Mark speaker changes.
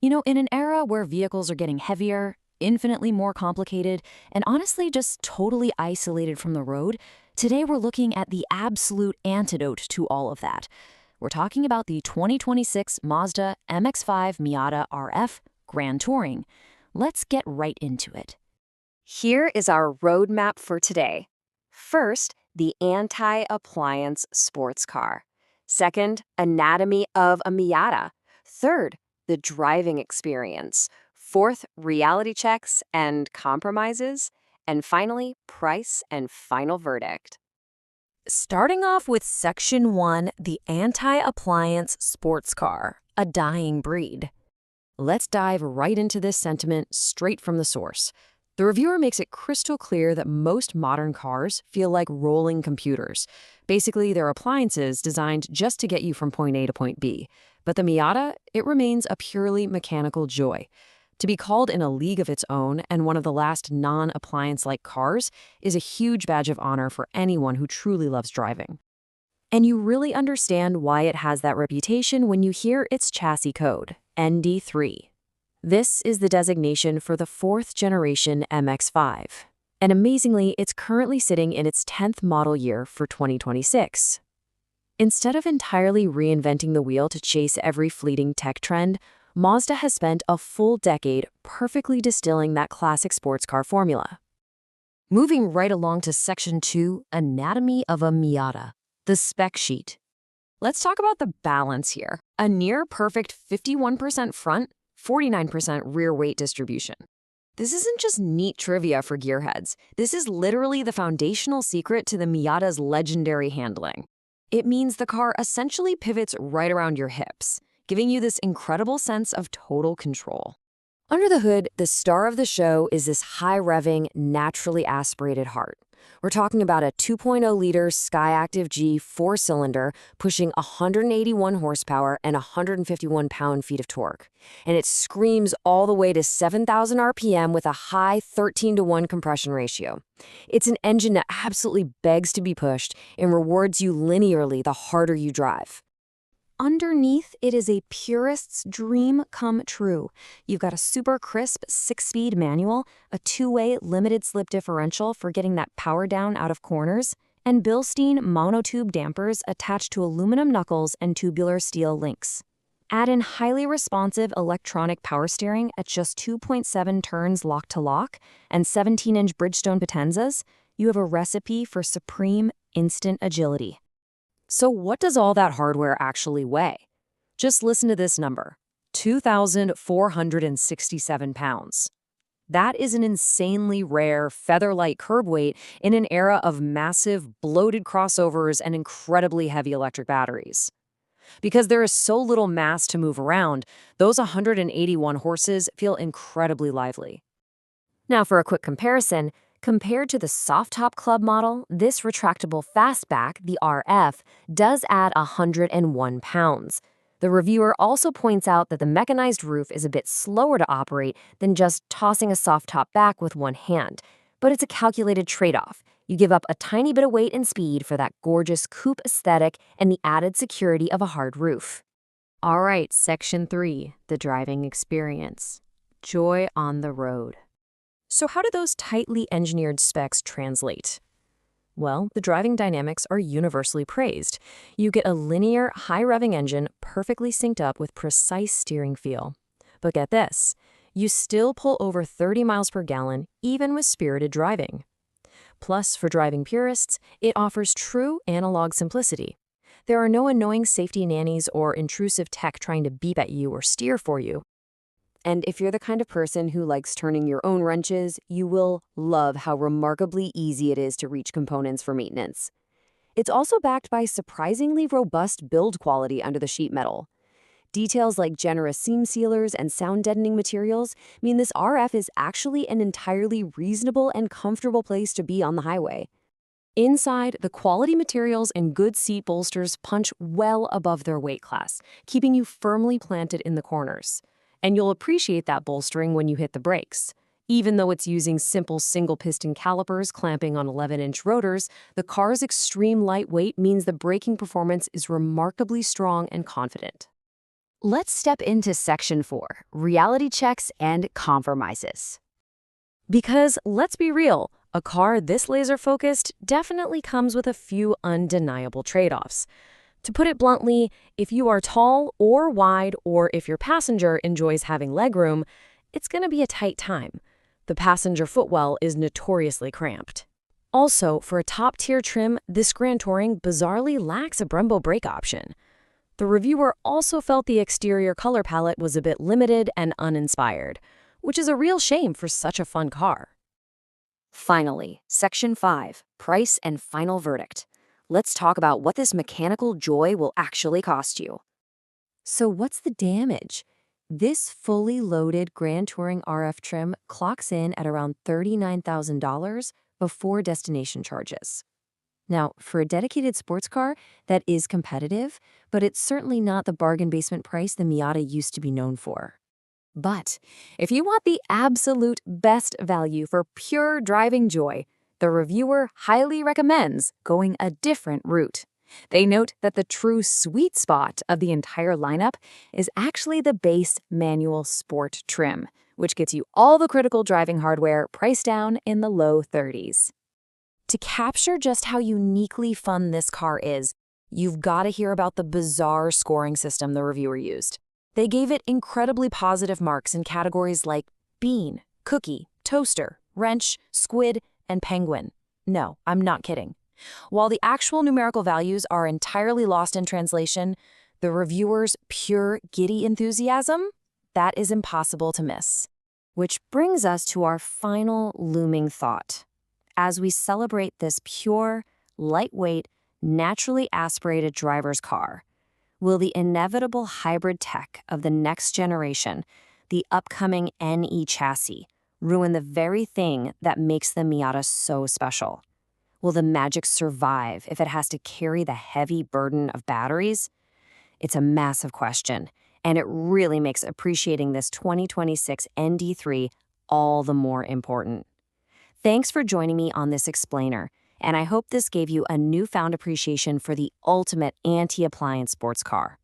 Speaker 1: In an era where vehicles are getting heavier, infinitely more complicated, and honestly just totally isolated from the road, today we're looking at the absolute antidote to all of that. We're talking about the 2026 Mazda MX-5 Miata RF Grand Touring. Let's get right into it.
Speaker 2: Here is our roadmap for today. First, the anti-appliance sports car. Second, anatomy of a Miata. Third, the driving experience. Fourth, reality checks and compromises. And finally, price and final verdict.
Speaker 1: Starting off with Section 1, the anti-appliance sports car, a dying breed. Let's dive right into this sentiment straight from the source. The reviewer makes it crystal clear that most modern cars feel like rolling computers. Basically, they're appliances designed just to get you from point A to point B. But the Miata, it remains a purely mechanical joy. To be called in a league of its own and one of the last non-appliance-like cars is a huge badge of honor for anyone who truly loves driving. And you really understand why it has that reputation when you hear its chassis code, ND3. This is the designation for the fourth-generation MX-5. And amazingly, it's currently sitting in its 10th model year for 2026. Instead of entirely reinventing the wheel to chase every fleeting tech trend, Mazda has spent a full decade perfectly distilling that classic sports car formula. Moving right along to Section 2, Anatomy of a Miata, the spec sheet. Let's talk about the balance here. A near-perfect 51% front, 49% rear weight distribution. This isn't just neat trivia for gearheads. This is literally the foundational secret to the Miata's legendary handling. It means the car essentially pivots right around your hips, giving you this incredible sense of total control. Under the hood, the star of the show is this high-revving, naturally aspirated heart. We're talking about a 2.0-liter Skyactiv G 4-cylinder pushing 181 horsepower and 151 pound-feet of torque. And it screams all the way to 7,000 RPM with a high 13-to-1 compression ratio. It's an engine that absolutely begs to be pushed and rewards you linearly the harder you drive. Underneath, it is a purist's dream come true. You've got a super crisp 6-speed manual, a 2-way limited slip differential for getting that power down out of corners, and Bilstein monotube dampers attached to aluminum knuckles and tubular steel links. Add in highly responsive electronic power steering at just 2.7 turns lock-to-lock and 17-inch Bridgestone Potenzas, you have a recipe for supreme instant agility. So what does all that hardware actually weigh? Just listen to this number, 2,467 pounds. That is an insanely rare, feather-light curb weight in an era of massive, bloated crossovers and incredibly heavy electric batteries. Because there is so little mass to move around, those 181 horses feel incredibly lively. Now for a quick comparison, compared to the soft-top club model, this retractable fastback, the RF, does add 101 pounds. The reviewer also points out that the mechanized roof is a bit slower to operate than just tossing a soft-top back with one hand. But it's a calculated trade-off. You give up a tiny bit of weight and speed for that gorgeous coupe aesthetic and the added security of a hard roof. All right, Section 3, the driving experience. Joy on the road. So how do those tightly engineered specs translate? Well, the driving dynamics are universally praised. You get a linear, high-revving engine perfectly synced up with precise steering feel. But get this, you still pull over 30 miles per gallon even with spirited driving. Plus, for driving purists, it offers true analog simplicity. There are no annoying safety nannies or intrusive tech trying to beep at you or steer for you. And if you're the kind of person who likes turning your own wrenches, you will love how remarkably easy it is to reach components for maintenance. It's also backed by surprisingly robust build quality under the sheet metal. Details like generous seam sealers and sound-deadening materials mean this RF is actually an entirely reasonable and comfortable place to be on the highway. Inside, the quality materials and good seat bolsters punch well above their weight class, keeping you firmly planted in the corners. And you'll appreciate that bolstering when you hit the brakes. Even though it's using simple single-piston calipers clamping on 11-inch rotors, the car's extreme lightweight means the braking performance is remarkably strong and confident.
Speaker 2: Let's step into Section 4, Reality Checks and Compromises.
Speaker 1: Because let's be real, a car this laser-focused definitely comes with a few undeniable trade-offs. To put it bluntly, if you are tall or wide, or if your passenger enjoys having legroom, it's going to be a tight time. The passenger footwell is notoriously cramped. Also, for a top-tier trim, this Grand Touring bizarrely lacks a Brembo brake option. The reviewer also felt the exterior color palette was a bit limited and uninspired, which is a real shame for such a fun car.
Speaker 2: Finally, Section 5, Price and Final Verdict. Let's talk about what this mechanical joy will actually cost you. So what's the damage? This fully loaded Grand Touring RF trim clocks in at around $39,000 before destination charges. Now, for a dedicated sports car, that is competitive, but it's certainly not the bargain basement price the Miata used to be known for. But if you want the absolute best value for pure driving joy, the reviewer highly recommends going a different route. They note that the true sweet spot of the entire lineup is actually the base manual sport trim, which gets you all the critical driving hardware priced down in the low 30s.
Speaker 1: To capture just how uniquely fun this car is, you've got to hear about the bizarre scoring system the reviewer used. They gave it incredibly positive marks in categories like bean, cookie, toaster, wrench, squid, and penguin. No, I'm not kidding. While the actual numerical values are entirely lost in translation, the reviewer's pure giddy enthusiasm, that is impossible to miss.
Speaker 2: Which brings us to our final looming thought. As we celebrate this pure, lightweight, naturally aspirated driver's car, will the inevitable hybrid tech of the next generation, the upcoming NE chassis, ruin the very thing that makes the Miata so special? Will the magic survive if it has to carry the heavy burden of batteries? It's a massive question, and it really makes appreciating this 2026 ND3 all the more important. Thanks for joining me on this explainer, and I hope this gave you a newfound appreciation for the ultimate anti-appliance sports car.